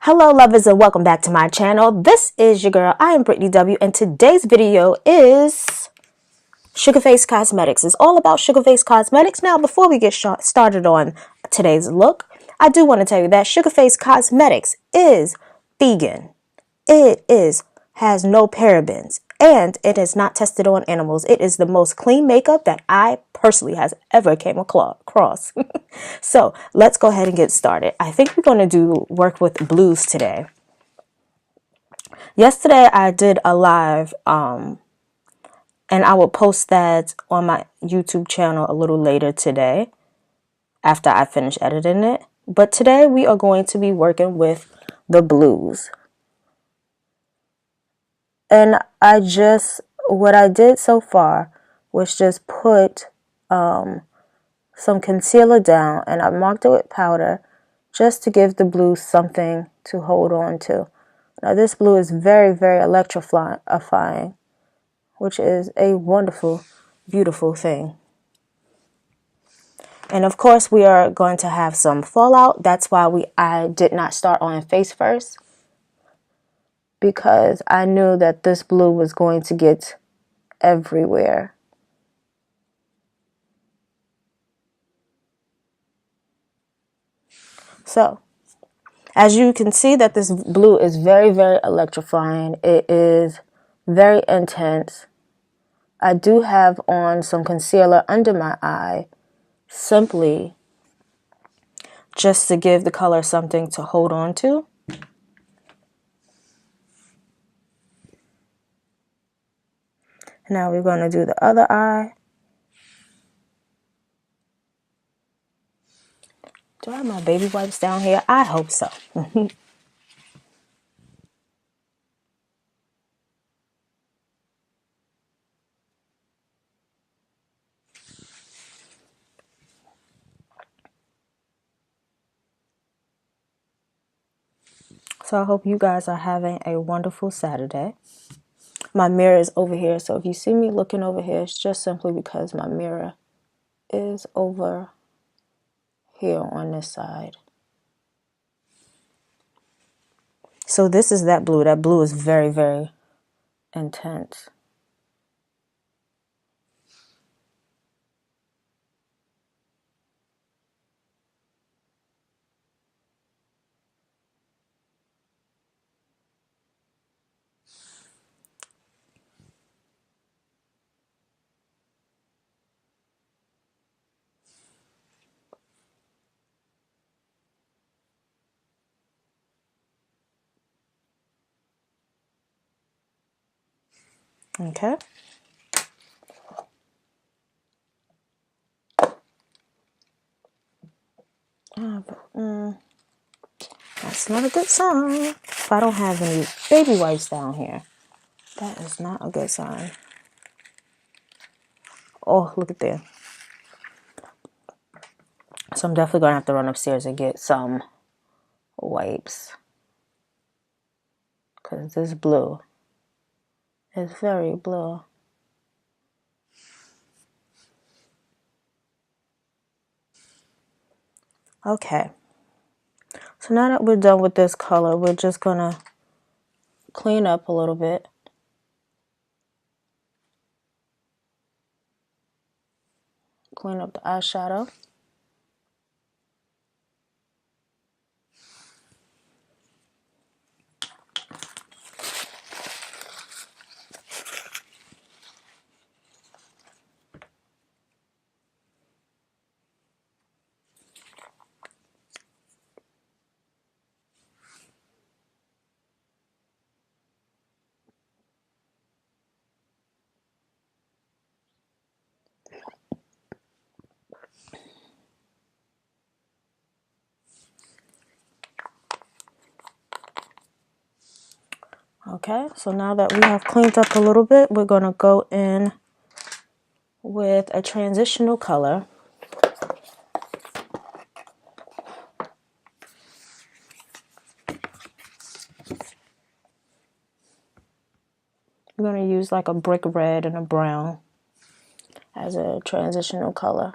Hello lovers and welcome back to my channel. This is your girl, I am Brittney W, and today's video is Suga Face Cosmetics. It's all about Suga Face Cosmetics. Now before we get started on today's look, I do want to tell you that Suga Face Cosmetics is vegan. Has no parabens, and it is not tested on animals. It is the most clean makeup that I personally has ever came across. So let's go ahead and get started. I think we're going to work with blues today. Yesterday I did a live and I will post that on my YouTube channel a little later today after I finish editing it. But today we are going to be working with the blues. And what I did so far was just put some concealer down, and I marked it with powder just to give the blue something to hold on to. Now this blue is very, very electrifying, which is a wonderful, beautiful thing. And of course we are going to have some fallout. That's why I did not start on face first, because I knew that this blue was going to get everywhere. So, as you can see that this blue is very, very electrifying. It is very intense. I do have on some concealer under my eye, simply just to give the color something to hold on to. Now we're going to do the other eye. Do I have my baby wipes down here? I hope so. So I hope you guys are having a wonderful Saturday. My mirror is over here, so if you see me looking over here, it's just simply because my mirror is over here on this side. So this is that blue. That blue is very, very intense. Okay. That's not a good sign. If I don't have any baby wipes down here, that is not a good sign. Oh, look at there. So I'm definitely going to have to run upstairs and get some wipes, because this blue is very blue. Okay. So now that we're done with this color, we're just going to clean up a little bit. Clean up the eyeshadow. Okay, so now that we have cleaned up a little bit, we're going to go in with a transitional color. We're going to use like a brick red and a brown as a transitional color.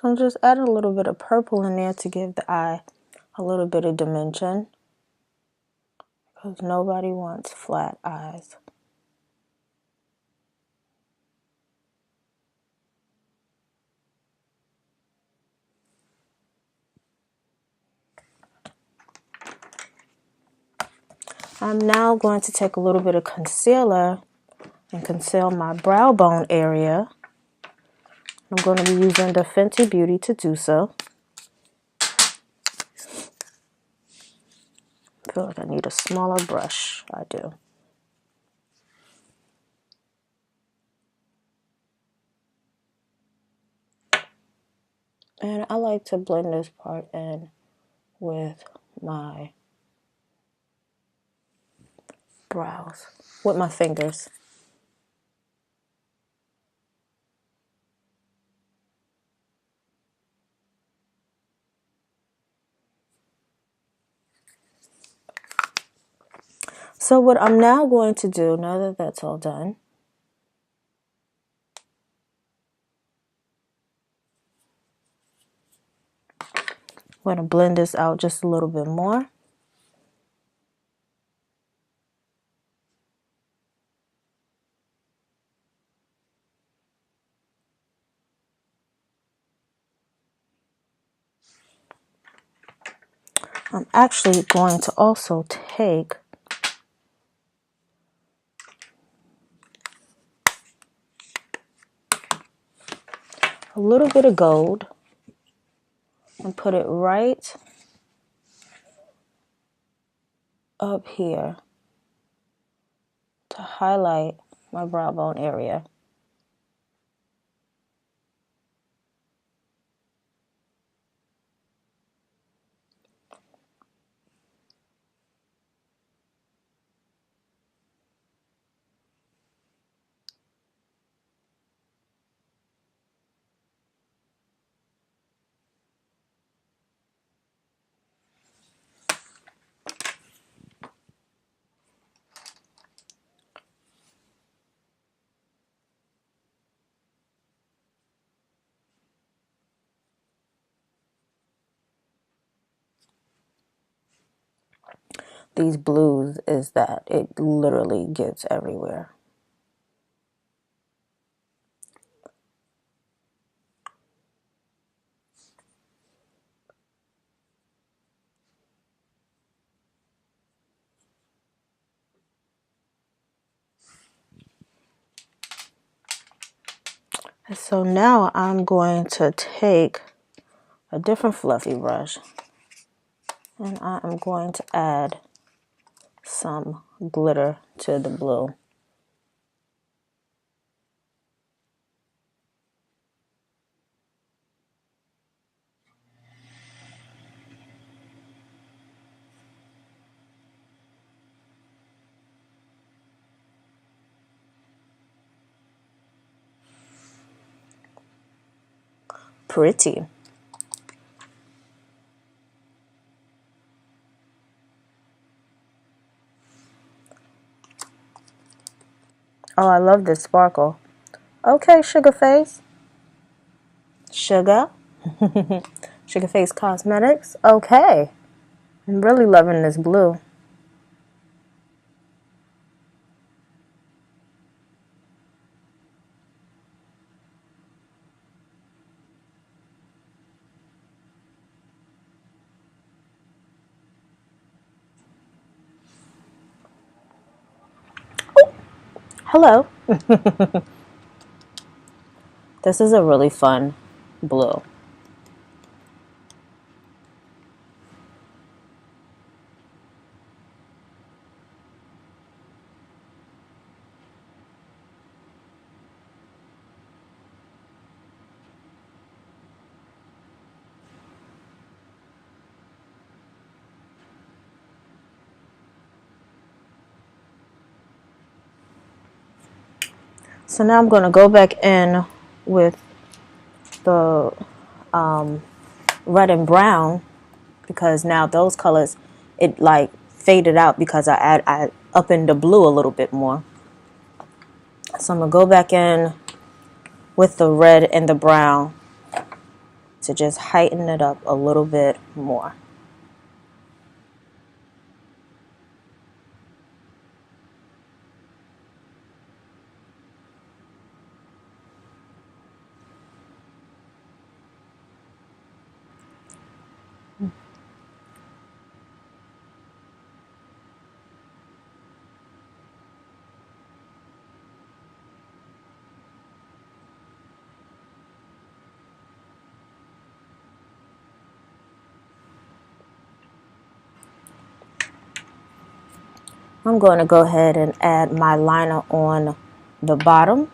So I'm just adding a little bit of purple in there to give the eye a little bit of dimension, because nobody wants flat eyes. I'm now going to take a little bit of concealer and conceal my brow bone area. I'm going to be using the Fenty Beauty to do so. I feel like I need a smaller brush. I do. And I like to blend this part in with my brows, with my fingers. So what I'm now going to do, now that that's all done, I'm going to blend this out just a little bit more. I'm actually going to also take a little bit of gold and put it right up here to highlight my brow bone area. These blues is that it literally gets everywhere. And so now I'm going to take a different fluffy brush and I am going to add some glitter to the blue. Pretty. Oh, I love this sparkle. Okay, Suga Face. Suga. Suga Face Cosmetics. Okay. I'm really loving this blue. Hello. This is a really fun blue. So now I'm going to go back in with the red and brown, because now those colors, it like faded out because I up in the blue a little bit more. So I'm going to go back in with the red and the brown to just heighten it up a little bit more. I'm going to go ahead and add my liner on the bottom.